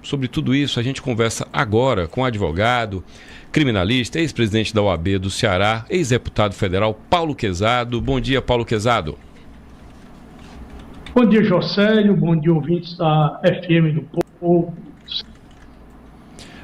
Sobre tudo isso, a gente conversa agora com o advogado, criminalista, ex-presidente da OAB do Ceará, ex-deputado federal Paulo Quezado. Bom dia, Paulo Quezado. Bom dia, Jocélio. Bom dia, ouvintes da FM do Povo.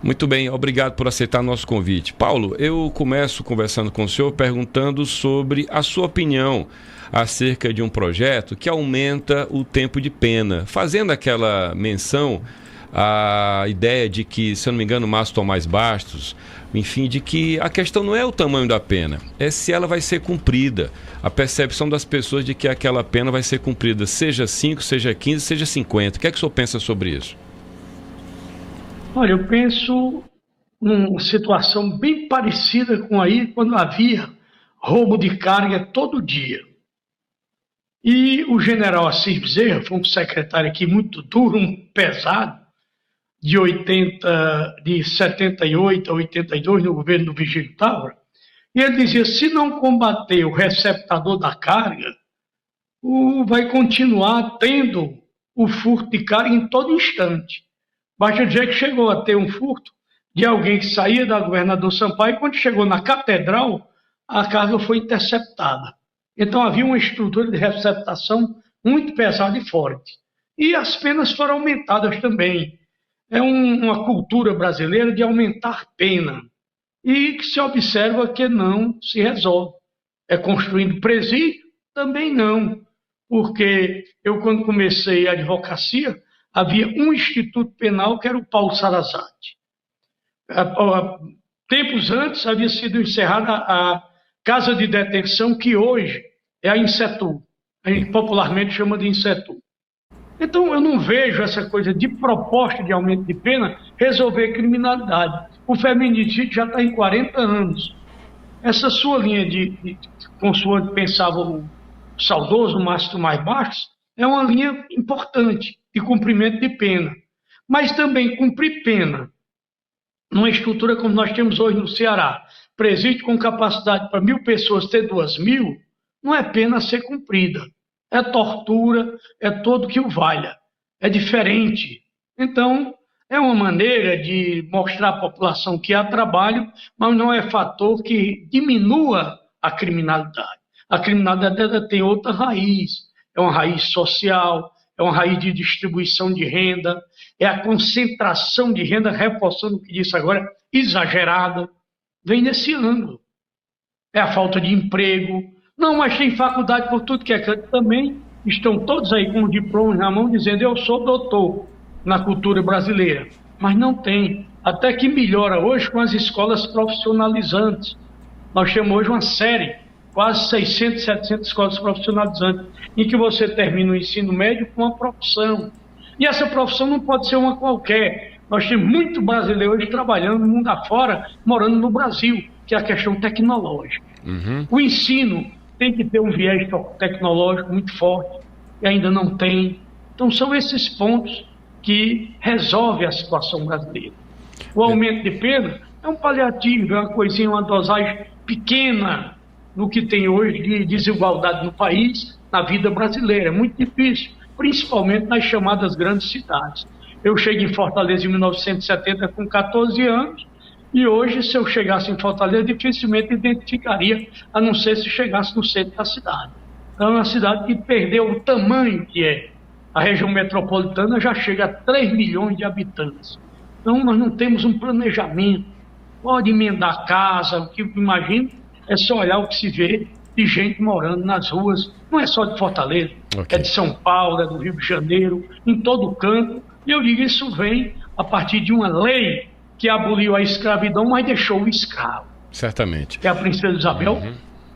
Muito bem, obrigado por aceitar nosso convite. Paulo, eu começo conversando com o senhor perguntando sobre a sua opinião acerca de um projeto que aumenta o tempo de pena, fazendo aquela menção à ideia de que, se eu não me engano, Márcio Tomás Bastos, enfim, de que a questão não é o tamanho da pena, é se ela vai ser cumprida, a percepção das pessoas de que aquela pena vai ser cumprida, seja 5, seja 15, seja 50. O que é que o senhor pensa sobre isso? Olha, eu penso numa situação bem parecida com aí quando havia roubo de carga todo dia. E o general Assis Bezerra foi um secretário aqui muito duro, pesado, de 78 a 82 no governo do Vigílio Távora. E ele dizia, se não combater o receptador da carga, vai continuar tendo o furto de carga em todo instante. Basta dizer que chegou a ter um furto de alguém que saía da Governador Sampaio e quando chegou na Catedral, a carga foi interceptada. Então havia uma estrutura de receptação muito pesada e forte. E as penas foram aumentadas também. É uma cultura brasileira de aumentar pena. E que se observa que não se resolve. É construindo presídio? Também não. Porque eu, quando comecei a advocacia, havia um instituto penal que era o Paulo Sarazate. Tempos antes havia sido encerrada a casa de detenção que hoje é a Insetur. A gente popularmente chama de Insetur. Então eu não vejo essa coisa de proposta de aumento de pena resolver criminalidade. O feminicídio já está em 40 anos. Essa sua linha consoante pensava o saudoso Márcio Tomás Bastos, é uma linha importante de cumprimento de pena. Mas também cumprir pena numa estrutura como nós temos hoje no Ceará, presídio com capacidade para 1.000 pessoas ter 2.000, não é pena a ser cumprida. É tortura, é todo que o valha. É diferente. Então, é uma maneira de mostrar à população que há trabalho, mas não é fator que diminua a criminalidade. A criminalidade tem outra raiz. É uma raiz social, é uma raiz de distribuição de renda, é a concentração de renda, reforçando o que disse agora, exagerada, vem nesse ângulo. É a falta de emprego. Não, mas tem faculdade por tudo que é canto também. Estão todos aí com diplomas na mão dizendo eu sou doutor na cultura brasileira. Mas não tem. Até que melhora hoje com as escolas profissionalizantes. Nós temos hoje uma série, quase 600, 700 escolas profissionalizantes, em que você termina o ensino médio com uma profissão. E essa profissão não pode ser uma qualquer. Nós temos muito brasileiro hoje trabalhando no mundo afora, morando no Brasil, que é a questão tecnológica. Uhum. O ensino tem que ter um viés tecnológico muito forte, e ainda não tem. Então são esses pontos que resolvem a situação brasileira. O aumento de pena é um paliativo, é uma coisinha, uma dosagem pequena no que tem hoje de desigualdade no país, na vida brasileira. É muito difícil, principalmente nas chamadas grandes cidades. Eu cheguei em Fortaleza em 1970 com 14 anos, e hoje, se eu chegasse em Fortaleza, dificilmente identificaria, a não ser se chegasse no centro da cidade. Então, é uma cidade que perdeu o tamanho que é. A região metropolitana já chega a 3 milhões de habitantes. Então, nós não temos um planejamento. Pode emendar casa, o que eu imagino é só olhar o que se vê de gente morando nas ruas. Não é só de Fortaleza, é de São Paulo, é do Rio de Janeiro, em todo canto. E eu digo, isso vem a partir de uma lei que aboliu a escravidão, mas deixou o escravo. Certamente. Que é a princesa Isabel,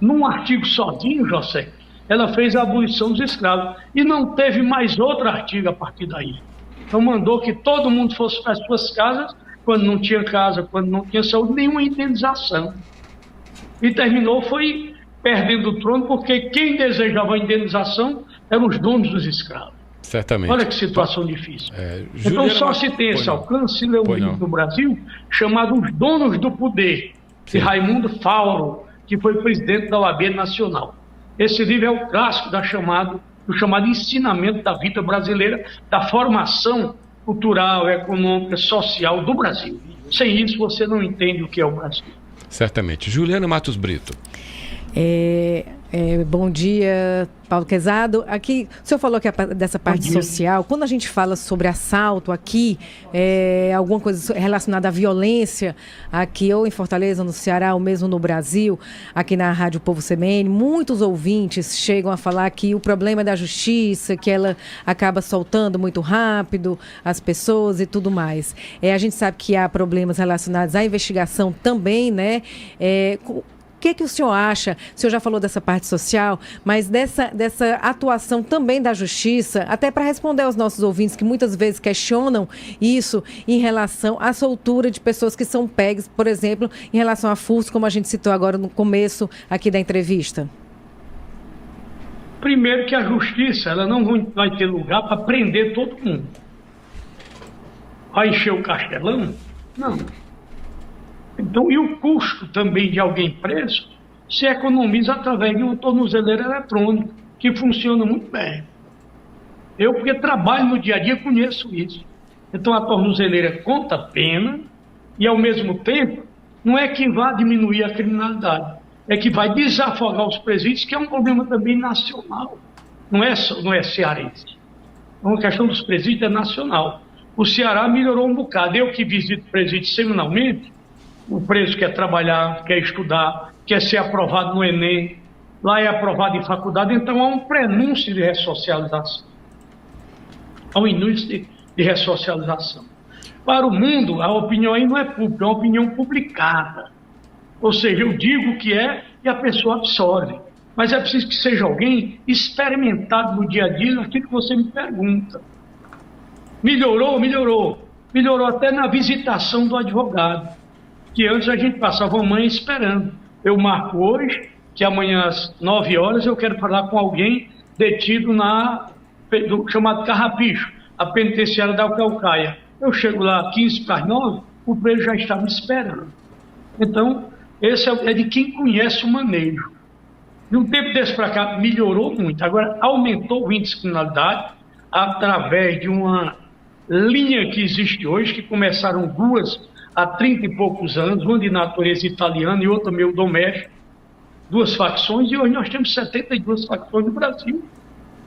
num artigo sozinho, José, ela fez a abolição dos escravos. E não teve mais outro artigo a partir daí. Então mandou que todo mundo fosse para as suas casas, quando não tinha casa, quando não tinha saúde, nenhuma indenização. E terminou, foi perdendo o trono, porque quem desejava a indenização eram os donos dos escravos. Certamente. Olha que situação difícil. Então só se tem esse alcance, se lê um livro no Brasil, chamado Os Donos do Poder, de Raimundo Fauro, que foi presidente da OAB Nacional. Esse livro é o clássico do chamado ensinamento da vida brasileira, da formação cultural, econômica, social do Brasil. Sem isso, você não entende o que é o Brasil. Certamente. Juliana Matos Brito. Bom dia, Paulo Quezado. Aqui, o senhor falou que dessa parte social, quando a gente fala sobre assalto aqui, alguma coisa relacionada à violência, aqui ou em Fortaleza, no Ceará, ou mesmo no Brasil, aqui na Rádio Povo CBN, muitos ouvintes chegam a falar que o problema é da justiça, que ela acaba soltando muito rápido as pessoas e tudo mais. A gente sabe que há problemas relacionados à investigação também, né? O que o senhor acha? O senhor já falou dessa parte social, mas dessa atuação também da justiça, até para responder aos nossos ouvintes que muitas vezes questionam isso em relação à soltura de pessoas que são pegas, por exemplo, em relação a furtos, como a gente citou agora no começo aqui da entrevista. Primeiro que a justiça ela não vai ter lugar para prender todo mundo. Vai encher o castelão? Não. Então, e o custo também de alguém preso se economiza através de uma tornozeleira eletrônica, que funciona muito bem. Eu, porque trabalho no dia a dia, conheço isso. Então, a tornozeleira conta pena e, ao mesmo tempo, não é que vai diminuir a criminalidade, é que vai desafogar os presídios, que é um problema também nacional, não é cearense. É uma questão dos presídios, é nacional. O Ceará melhorou um bocado. Eu que visito presídios semanalmente, o preso quer trabalhar, quer estudar, quer ser aprovado no Enem, lá é aprovado em faculdade, então há um prenúncio de ressocialização. Há um início de ressocialização. Para o mundo, a opinião aí não é pública, é uma opinião publicada. Ou seja, eu digo o que é e a pessoa absorve. Mas é preciso que seja alguém experimentado no dia a dia naquilo que você me pergunta. Melhorou? Melhorou. Melhorou até na visitação do advogado, que antes a gente passava uma manhã esperando. Eu marco hoje, que amanhã às 9 horas eu quero falar com alguém detido chamado Carrapicho, a penitenciária da Calcaia. Eu chego lá 15 para as 9, o preso já está me esperando. Então, esse é de quem conhece o manejo. De um tempo desse para cá, melhorou muito. Agora, aumentou o índice de criminalidade através de uma linha que existe hoje, que começaram duas há 30 e poucos anos, uma de natureza italiana e outra meio doméstica, duas facções, e hoje nós temos 72 facções no Brasil.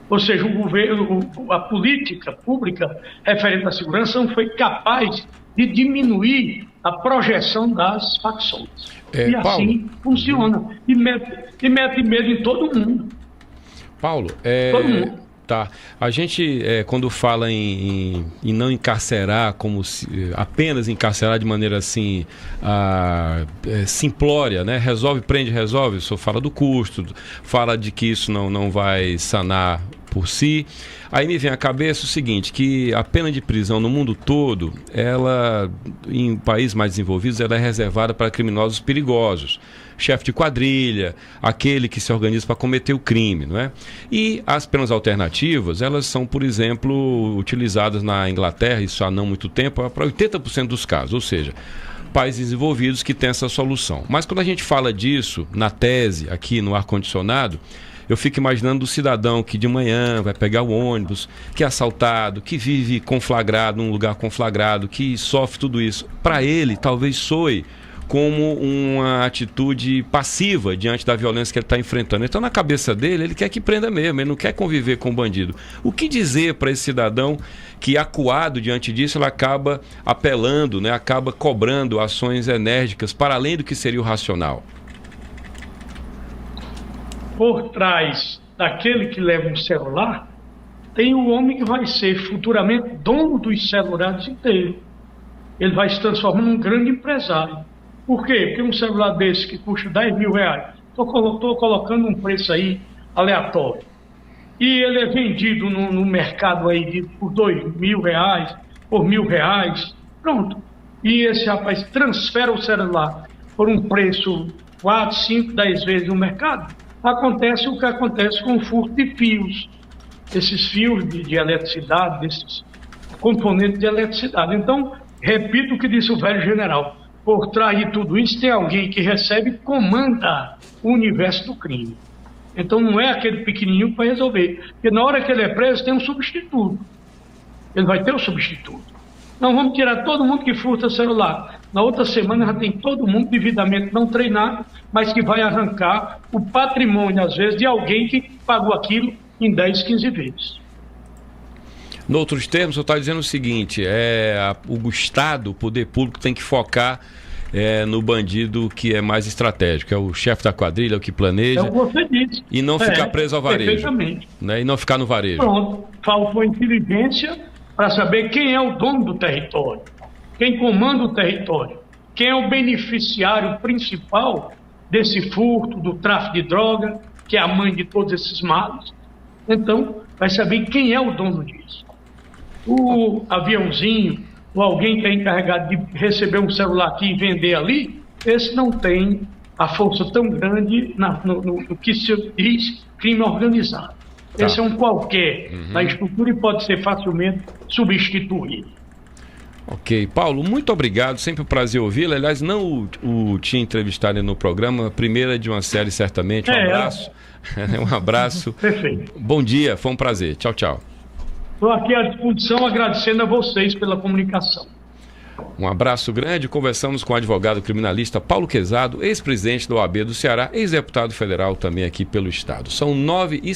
Ou seja, o governo, a política pública referente à segurança não foi capaz de diminuir a projeção das facções. E assim Paulo, funciona. E mete medo em todo mundo. Paulo, todo mundo. Tá. A gente, quando fala em não encarcerar, como apenas encarcerar de maneira assim simplória, né? Resolve, prende, resolve. O senhor fala do custo, fala de que isso não vai sanar por si. Aí me vem à cabeça o seguinte, que a pena de prisão no mundo todo, ela, em países mais desenvolvidos, ela é reservada para criminosos perigosos. Chefe de quadrilha, aquele que se organiza para cometer o crime, não é? E as penas alternativas, elas são, por exemplo, utilizadas na Inglaterra, isso há não muito tempo, para 80% dos casos, ou seja, países desenvolvidos que têm essa solução. Mas quando a gente fala disso, na tese, aqui no ar-condicionado, eu fico imaginando o cidadão que de manhã vai pegar o ônibus, que é assaltado, que vive conflagrado, num lugar conflagrado, que sofre tudo isso. Para ele, talvez soe como uma atitude passiva diante da violência que ele está enfrentando. Então, na cabeça dele, ele quer que prenda mesmo, ele não quer conviver com o bandido. O que dizer para esse cidadão que, acuado diante disso, ele acaba apelando, né, acaba cobrando ações enérgicas para além do que seria o racional? Por trás daquele que leva um celular, tem o homem que vai ser futuramente dono dos celulares inteiros. Ele vai se transformar num grande empresário. Por quê? Porque um celular desse que custa 10 mil reais, estou colocando um preço aí aleatório, e ele é vendido no mercado aí por 2 mil reais, por R$1.000, pronto. E esse rapaz transfere o celular por um preço 4, 5, 10 vezes no mercado. Acontece o que acontece com o furto de fios, esses fios de eletricidade, desses componentes de eletricidade. Então, repito o que disse o velho general, por trás de tudo isso tem alguém que recebe e comanda o universo do crime. Então não é aquele pequenininho para resolver, porque na hora que ele é preso tem um substituto. ele vai ter o substituto. Não vamos tirar todo mundo que furta celular. Na outra semana já tem todo mundo devidamente não treinado, mas que vai arrancar o patrimônio, às vezes, de alguém que pagou aquilo em 10, 15 vezes. Em outros termos, eu estou dizendo o seguinte, o Estado, o poder público, tem que focar no bandido que é mais estratégico, é o chefe da quadrilha, o que planeja. É o que você disse. E não ficar preso ao varejo. Perfeitamente. Né? E não ficar no varejo. Pronto. Faltou inteligência para saber quem é o dono do território, quem comanda o território, quem é o beneficiário principal desse furto, do tráfico de droga, que é a mãe de todos esses males. Então, vai saber quem é o dono disso. O aviãozinho, ou alguém que é encarregado de receber um celular aqui e vender ali, esse não tem a força tão grande no que se diz crime organizado. Tá. Esse é um qualquer na estrutura e pode ser facilmente substituído. Ok. Paulo, muito obrigado. Sempre um prazer ouvi-lo. Aliás, não o te entrevistar no programa, primeira de uma série, certamente. Um abraço. Um abraço. Perfeito. Bom dia, foi um prazer. Tchau, tchau. Estou aqui à disposição, agradecendo a vocês pela comunicação. Um abraço grande. Conversamos com o advogado criminalista Paulo Quezado, ex-presidente da OAB do Ceará, ex-deputado federal também aqui pelo Estado. São 9h50.